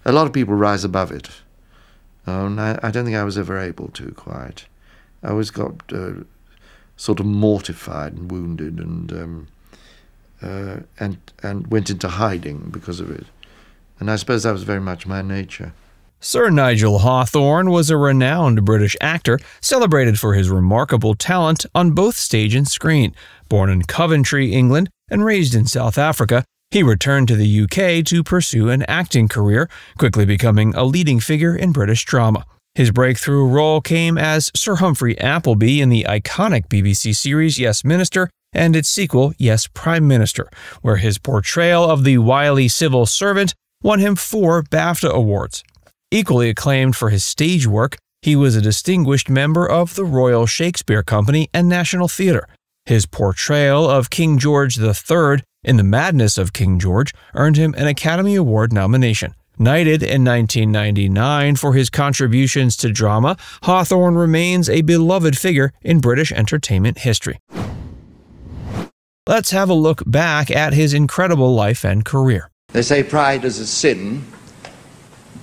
A lot of people rise above it. And I don't think I was ever able to quite. I always got sort of mortified and wounded and went into hiding because of it. And I suppose that was very much my nature. Sir Nigel Hawthorne was a renowned British actor, celebrated for his remarkable talent on both stage and screen. Born in Coventry, England, and raised in South Africa, he returned to the UK to pursue an acting career, quickly becoming a leading figure in British drama. His breakthrough role came as Sir Humphrey Appleby in the iconic BBC series Yes, Minister, and its sequel, Yes, Prime Minister, where his portrayal of the wily civil servant won him 4 BAFTA Awards. Equally acclaimed for his stage work, he was a distinguished member of the Royal Shakespeare Company and National Theatre. His portrayal of King George III in The Madness of King George earned him an Academy Award nomination. Knighted in 1999 for his contributions to drama, Hawthorne remains a beloved figure in British entertainment history. Let's have a look back at his incredible life and career. They say pride is a sin,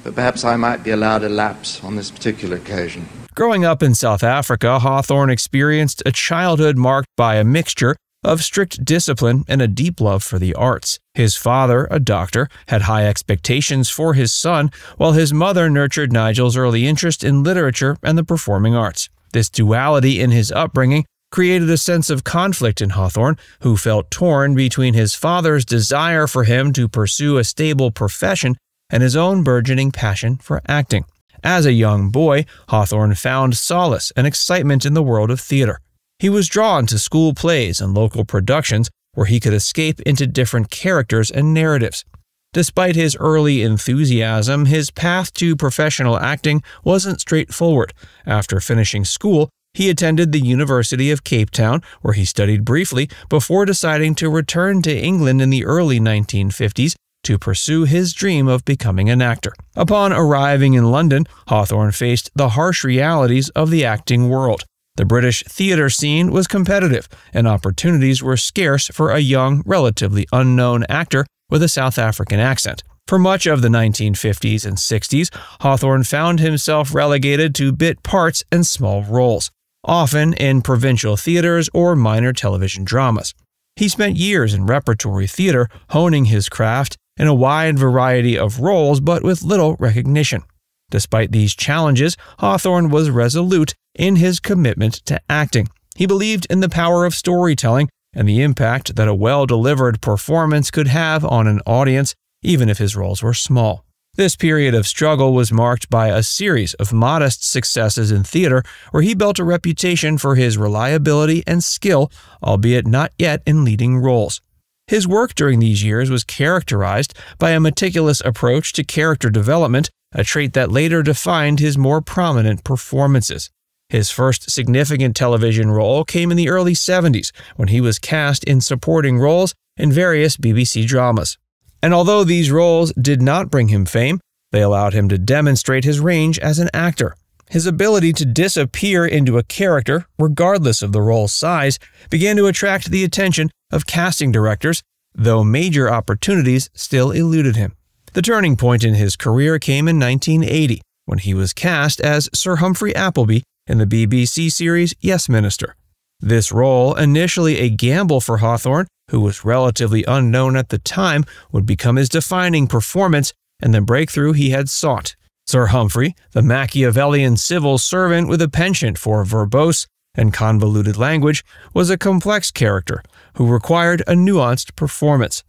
but perhaps I might be allowed a lapse on this particular occasion. Growing up in South Africa, Hawthorne experienced a childhood marked by a mixture of strict discipline and a deep love for the arts. His father, a doctor, had high expectations for his son, while his mother nurtured Nigel's early interest in literature and the performing arts. This duality in his upbringing created a sense of conflict in Hawthorne, who felt torn between his father's desire for him to pursue a stable profession and his own burgeoning passion for acting. As a young boy, Hawthorne found solace and excitement in the world of theater. He was drawn to school plays and local productions where he could escape into different characters and narratives. Despite his early enthusiasm, his path to professional acting wasn't straightforward. After finishing school, he attended the University of Cape Town, where he studied briefly before deciding to return to England in the early 1950s to pursue his dream of becoming an actor. Upon arriving in London, Hawthorne faced the harsh realities of the acting world. The British theatre scene was competitive, and opportunities were scarce for a young, relatively unknown actor with a South African accent. For much of the 1950s and 60s, Hawthorne found himself relegated to bit parts and small roles, often in provincial theatres or minor television dramas. He spent years in repertory theatre, honing his craft in a wide variety of roles, but with little recognition. Despite these challenges, Hawthorne was resolute in his commitment to acting. He believed in the power of storytelling and the impact that a well-delivered performance could have on an audience, even if his roles were small. This period of struggle was marked by a series of modest successes in theater, where he built a reputation for his reliability and skill, albeit not yet in leading roles. His work during these years was characterized by a meticulous approach to character development, a trait that later defined his more prominent performances. His first significant television role came in the early 70s, when he was cast in supporting roles in various BBC dramas. And although these roles did not bring him fame, they allowed him to demonstrate his range as an actor. His ability to disappear into a character, regardless of the role's size, began to attract the attention of casting directors, though major opportunities still eluded him. The turning point in his career came in 1980, when he was cast as Sir Humphrey Appleby in the BBC series Yes, Minister. This role, initially a gamble for Hawthorne, who was relatively unknown at the time, would become his defining performance and the breakthrough he had sought. Sir Humphrey, the Machiavellian civil servant with a penchant for verbose and convoluted language, was a complex character who required a nuanced performance.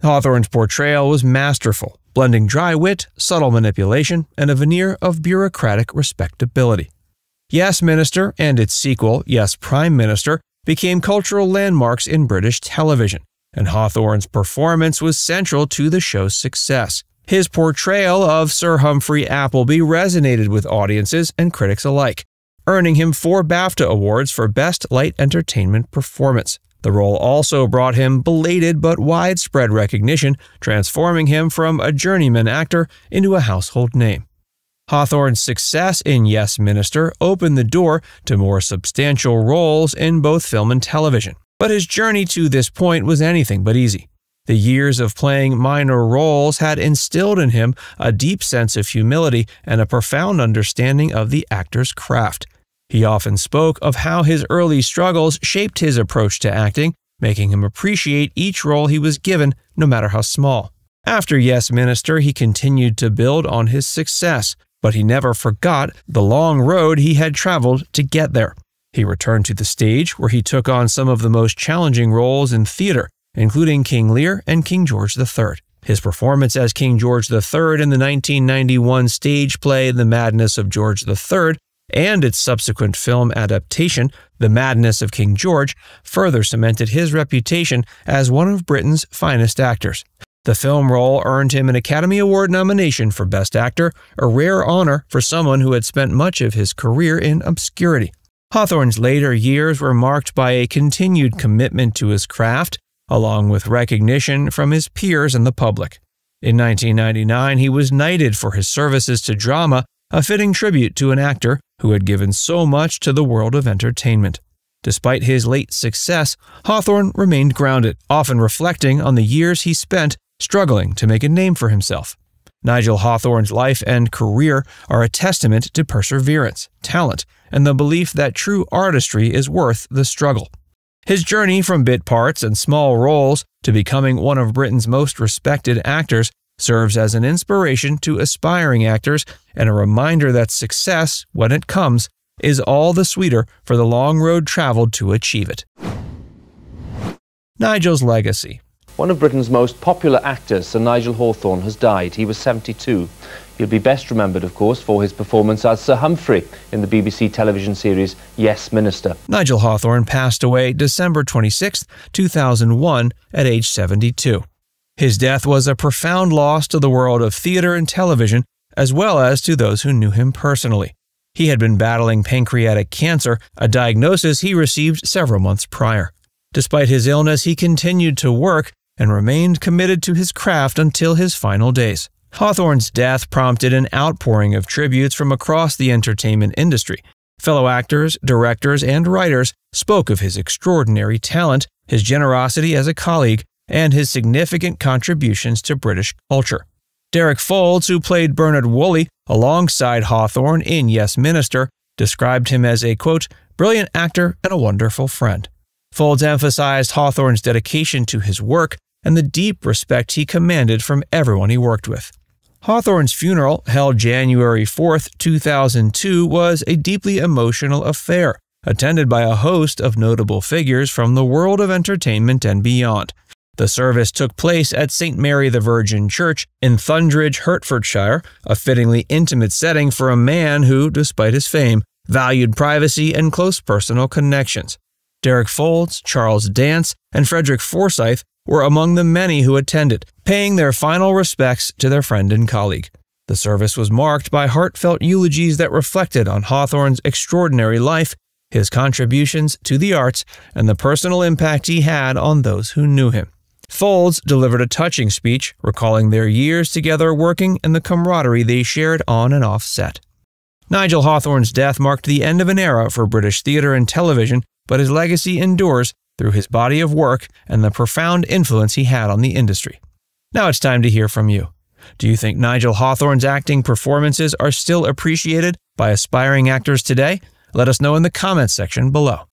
Hawthorne's portrayal was masterful, blending dry wit, subtle manipulation, and a veneer of bureaucratic respectability. Yes, Minister and its sequel, Yes, Prime Minister, became cultural landmarks in British television, and Hawthorne's performance was central to the show's success. His portrayal of Sir Humphrey Appleby resonated with audiences and critics alike, earning him 4 BAFTA Awards for Best Light Entertainment Performance. The role also brought him belated but widespread recognition, transforming him from a journeyman actor into a household name. Hawthorne's success in Yes, Minister opened the door to more substantial roles in both film and television. But his journey to this point was anything but easy. The years of playing minor roles had instilled in him a deep sense of humility and a profound understanding of the actor's craft. He often spoke of how his early struggles shaped his approach to acting, making him appreciate each role he was given, no matter how small. After Yes Minister, he continued to build on his success, but he never forgot the long road he had traveled to get there. He returned to the stage, where he took on some of the most challenging roles in theater, including King Lear and King George III. His performance as King George III in the 1991 stage play The Madness of George III and its subsequent film adaptation, The Madness of King George, further cemented his reputation as one of Britain's finest actors. The film role earned him an Academy Award nomination for Best Actor, a rare honor for someone who had spent much of his career in obscurity. Hawthorne's later years were marked by a continued commitment to his craft, along with recognition from his peers and the public. In 1999, he was knighted for his services to drama, a fitting tribute to an actor who had given so much to the world of entertainment. Despite his late success, Hawthorne remained grounded, often reflecting on the years he spent struggling to make a name for himself. Nigel Hawthorne's life and career are a testament to perseverance, talent, and the belief that true artistry is worth the struggle. His journey from bit parts and small roles to becoming one of Britain's most respected actors serves as an inspiration to aspiring actors and a reminder that success, when it comes, is all the sweeter for the long road traveled to achieve it. Nigel's legacy. One of Britain's most popular actors, Sir Nigel Hawthorne, has died. He was 72. He'll be best remembered, of course, for his performance as Sir Humphrey in the BBC television series Yes Minister. Nigel Hawthorne passed away December 26, 2001, at age 72. His death was a profound loss to the world of theater and television, as well as to those who knew him personally. He had been battling pancreatic cancer, a diagnosis he received several months prior. Despite his illness, he continued to work and remained committed to his craft until his final days. Hawthorne's death prompted an outpouring of tributes from across the entertainment industry. Fellow actors, directors, and writers spoke of his extraordinary talent, his generosity as a colleague, and his significant contributions to British culture. Derek Folds, who played Bernard Woolley alongside Hawthorne in Yes Minister, described him as a, quote, brilliant actor and a wonderful friend. Folds emphasized Hawthorne's dedication to his work and the deep respect he commanded from everyone he worked with. Hawthorne's funeral, held January 4, 2002, was a deeply emotional affair, attended by a host of notable figures from the world of entertainment and beyond. The service took place at St. Mary the Virgin Church in Thundridge, Hertfordshire, a fittingly intimate setting for a man who, despite his fame, valued privacy and close personal connections. Derek Folds, Charles Dance, and Frederick Forsyth were among the many who attended, paying their final respects to their friend and colleague. The service was marked by heartfelt eulogies that reflected on Hawthorne's extraordinary life, his contributions to the arts, and the personal impact he had on those who knew him. Folds delivered a touching speech, recalling their years together working and the camaraderie they shared on and off set. Nigel Hawthorne's death marked the end of an era for British theatre and television, but his legacy endures through his body of work and the profound influence he had on the industry. Now it's time to hear from you. Do you think Nigel Hawthorne's acting performances are still appreciated by aspiring actors today? Let us know in the comments section below.